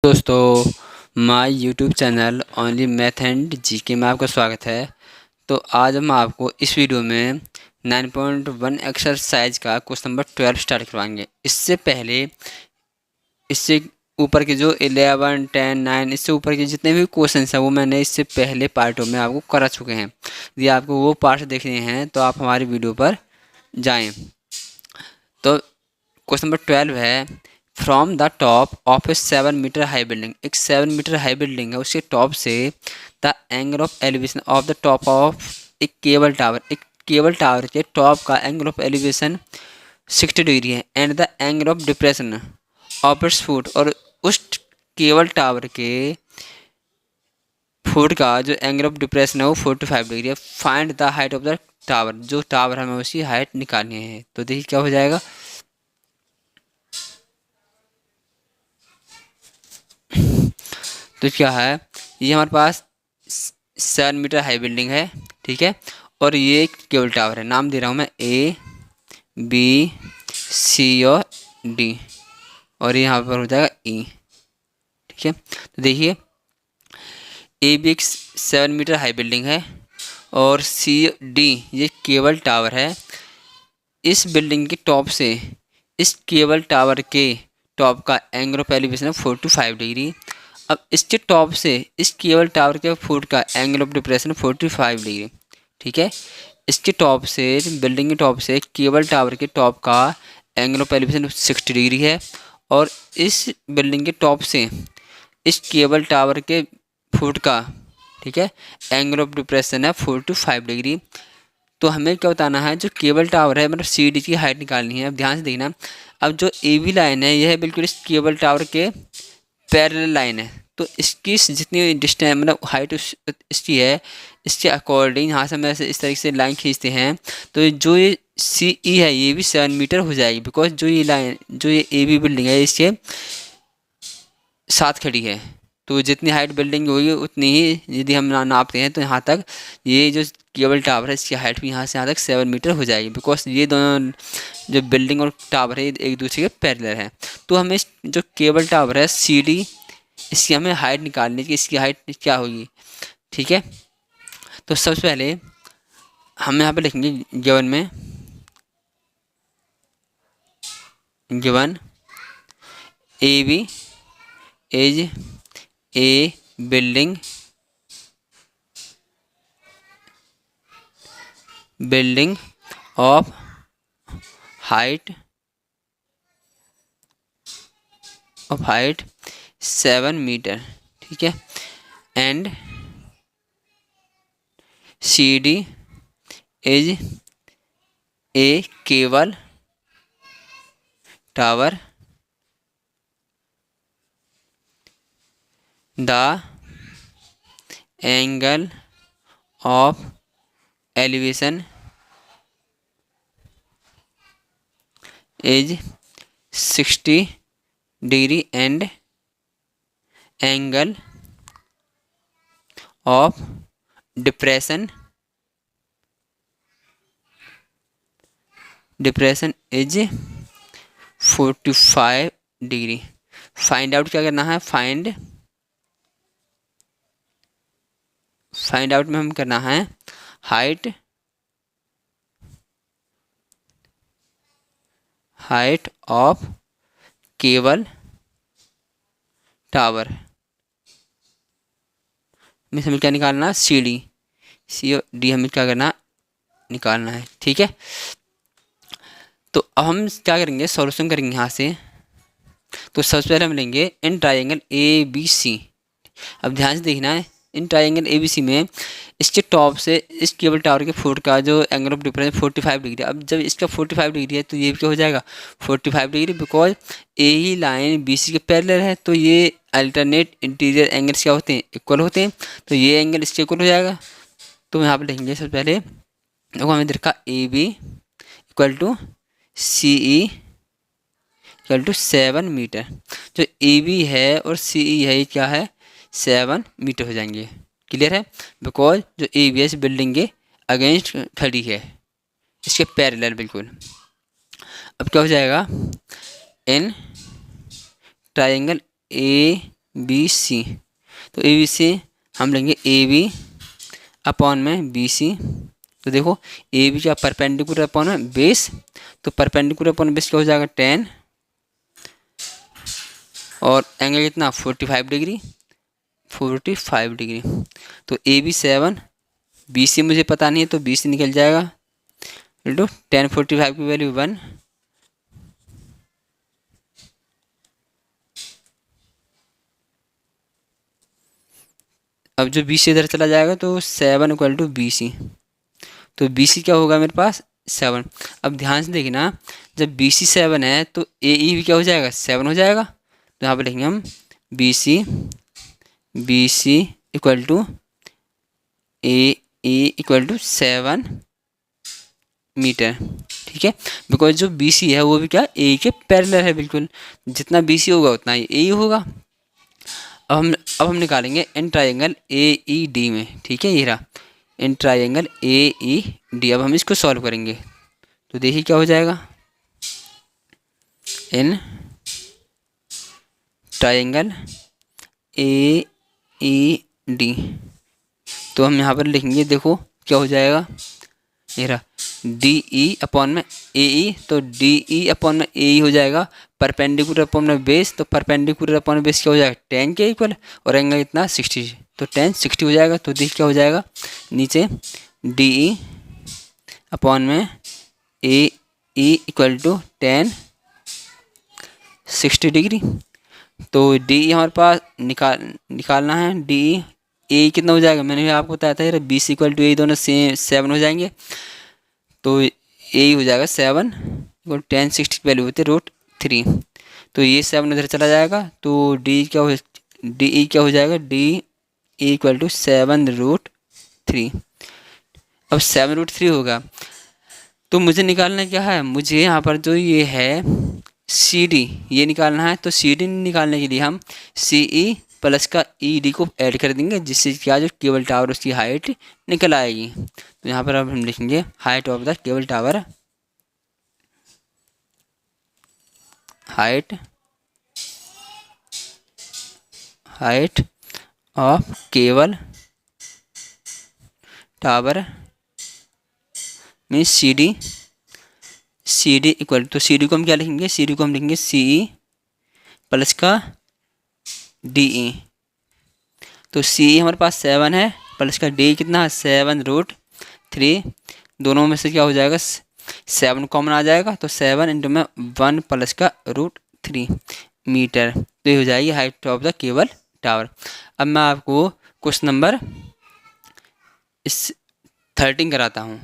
दोस्तों, my YouTube channel only math and GK में आपका स्वागत है। तो आज हम आपको इस वीडियो में 9.1 एक्सरसाइज का क्वेश्चन नंबर 12 स्टार्ट करवाएंगे। इससे पहले इससे ऊपर के जो 11, 10, 9 इससे ऊपर के जितने भी क्वेश्चन हैं वो मैंने इससे पहले पार्टों में आपको करा चुके हैं। यदि आपको वो पार्ट देखने हैं तो आप हमारी वीडियो पर जाएँ। तो क्वेश्चन नंबर 12 है, from the top of a 7 metre high building. एक 7 मीटर हाई बिल्डिंग है, उसके टॉप से the angle of elevation of the top of एक केबल टावर। एक केबल टावर के टॉप का एंगल ऑफ एलिवेशन 60 डिग्री है and the angle of depression of its foot. और उस केबल टावर के फुट का जो एंगल ऑफ डिप्रेशन है वो 45 डिग्री है। Find the height of the tower. जो टावर हमें उसकी हाइट निकालनी है। तो देखिए क्या हो जाएगा। तो क्या है, ये हमारे पास 7 मीटर हाई बिल्डिंग है, ठीक है। और ये एक केबल टावर है। नाम दे रहा हूँ मैं ए, बी, सी और डी। और यहाँ पर हो जाएगा ई, ठीक है। तो देखिए, ए भी एक 7 मीटर हाई बिल्डिंग है और सी डी ये केबल टावर है। इस बिल्डिंग के टॉप से इस केबल टावर के टॉप का एंगल ऑफ एलिवेशन है 45 डिग्री। अब इसके टॉप से इस केबल टावर के फुट का एंगल ऑफ डिप्रेशन 45 डिग्री, ठीक है। इसके टॉप से बिल्डिंग के टॉप से केबल टावर के टॉप का एंगल ऑफ एलिवेशन 60 डिग्री है। और इस बिल्डिंग के टॉप से इस केबल टावर के फुट का, ठीक है, एंगल ऑफ डिप्रेशन है 45 डिग्री। तो हमें क्या बताना है, जो केबल टावर है मतलब सी डी की हाइट निकालनी है। अब ध्यान से देखना, अब जो ए बी लाइन है यह बिल्कुल इस केबल टावर के पैरेलल लाइन है। तो इसकी जितनी डिस्टेंस मतलब हाइट इसकी है, इसके अकॉर्डिंग यहाँ से हम ऐसे इस तरीके से लाइन खींचते हैं तो जो ये सी ई है ये भी 7 मीटर हो जाएगी। बिकॉज जो ये लाइन जो ये ए बी बिल्डिंग है इसके साथ खड़ी है। तो जितनी हाइट बिल्डिंग होगी उतनी ही यदि हम नापते हैं तो यहाँ तक ये जो केबल टावर है इसकी हाइट भी यहाँ से यहाँ तक 7 मीटर हो जाएगी। बिकॉज ये दोनों जो बिल्डिंग और टावर है एक दूसरे के पैरेलल है। तो हमें जो केबल टावर है सी डी इसकी हमें हाइट निकालनी है कि इसकी हाइट क्या होगी, ठीक है। तो सबसे पहले हम यहाँ पे लिखेंगे given A B is a building of height 7 metre, ठीक है। And C D is a cable tower. The angle of elevation is 60 degree and angle of depression is 45 degree. Find out क्या करना है, फाइंड आउट में हम करना है height of cable tower में हमें क्या निकालना है, सी और डी हमें क्या करना निकालना है, ठीक है। तो अब हम क्या करेंगे, सॉल्यूशन करेंगे यहाँ से। तो सबसे पहले हम लेंगे in triangle A B C. अब ध्यान से देखना है, in triangle A B C में इसके टॉप से इस केबल टावर के फुट का जो एंगल ऑफ डिफरेंस 45 डिग्री। अब जब इसका 45 डिग्री है तो ये क्या हो जाएगा 45 डिग्री। बिकॉज ए ही लाइन बी सी के पैरेलल है तो ये अल्टरनेट इंटीरियर एंगल्स क्या होते हैं, इक्वल होते हैं। तो ये एंगल इसके इक्वल हो जाएगा। तो यहाँ पर लिखेंगे सबसे पहले, देखो हमें देखा A B equal to C E equal to 7 metre. जो ए बी है और सी ई है ये क्या है 7 मीटर हो जाएंगे। क्लियर है। बिकॉज जो ए बी एस बिल्डिंग के अगेंस्ट खड़ी है, इसके पैरेलल बिल्कुल। अब क्या हो जाएगा, in triangle A B C. तो ए बी से हम लेंगे ए बी अपॉन में बी सी। तो देखो ए बी क्या परपेंडिकुलर अपॉन में बेस, तो परपेंडिकुलर अपॉन बेस क्या हो जाएगा 10 और एंगल कितना 45 डिग्री, 45 डिग्री। तो ए बी 7, बी सी मुझे पता नहीं है तो बी सी निकल जाएगा। तो 10 45 की वैल्यू 1। अब जो बी सी इधर चला जाएगा तो 7 इक्वल टू बी सी। तो बी सी क्या होगा मेरे पास 7। अब ध्यान से देखना, जब बी सी 7 है तो ए ई भी क्या हो जाएगा 7 हो जाएगा। तो यहाँ पर लिखेंगे हम B C equal to A E equal to 7 metre. ठीक है, बिकॉज जो बी सी है वो भी क्या ए के पैरेलल है बिल्कुल, जितना बी सी होगा उतना ही ए होगा। अब हम निकालेंगे in triangle A E D में। ठीक है, ये रहा in triangle A E D. अब हम इसको सॉल्व करेंगे तो देखिए क्या हो जाएगा। In triangle A E D, तो हम यहाँ पर लिखेंगे, देखो क्या हो जाएगा। ये रहा डी ई अपॉन में ए ई, तो डी ई अपॉन में ए ई हो जाएगा। परपेंडिकुलर अपॉन में बेस, तो परपेंडिकुलर अपॉन में बेस क्या हो जाएगा 10 के इक्वल, और एंगल इतना 60, तो 10 60 हो जाएगा। तो देख क्या हो जाएगा नीचे डी ई अपॉन में ए ई इक्वल टू 10 60 डिग्री। तो डी ई हमारे पास निकालना है। डी ई ए कितना हो जाएगा, मैंने भी आपको बताया था यार बी सी इक्वल टू ए, दोनों सेम 7 हो जाएंगे। तो ए हो जाएगा 7 इक्वल 10 60 की वैल्यू होती है √3। तो ये 7 इधर चला जाएगा, तो डी ई क्या हो जाएगा, डी ई इक्वल टू 7√3। अब 7√3 होगा तो मुझे निकालना क्या है, मुझे यहाँ पर जो ये है सी डी ये निकालना है। तो सी डी निकालने के लिए हम सी ई प्लस का ई डी को ऐड कर देंगे, जिससे क्या जो केबल टावर उसकी हाइट निकल आएगी। तो यहाँ पर अब हम लिखेंगे height of the cable tower, height of cable tower means C D equal, तो सी डी को हम क्या लिखेंगे, सी डी को हम लिखेंगे सी ई प्लस का डी ई। तो सी ई हमारे पास 7 है, प्लस का डी कितना है 7√3। दोनों में से क्या हो जाएगा 7 कॉमन आ जाएगा, तो 7 इंटू में 1 प्लस का √3 मीटर। तो ये हो जाएगी height of the cable tower. अब मैं आपको क्वेश्चन नंबर 13 कराता हूँ।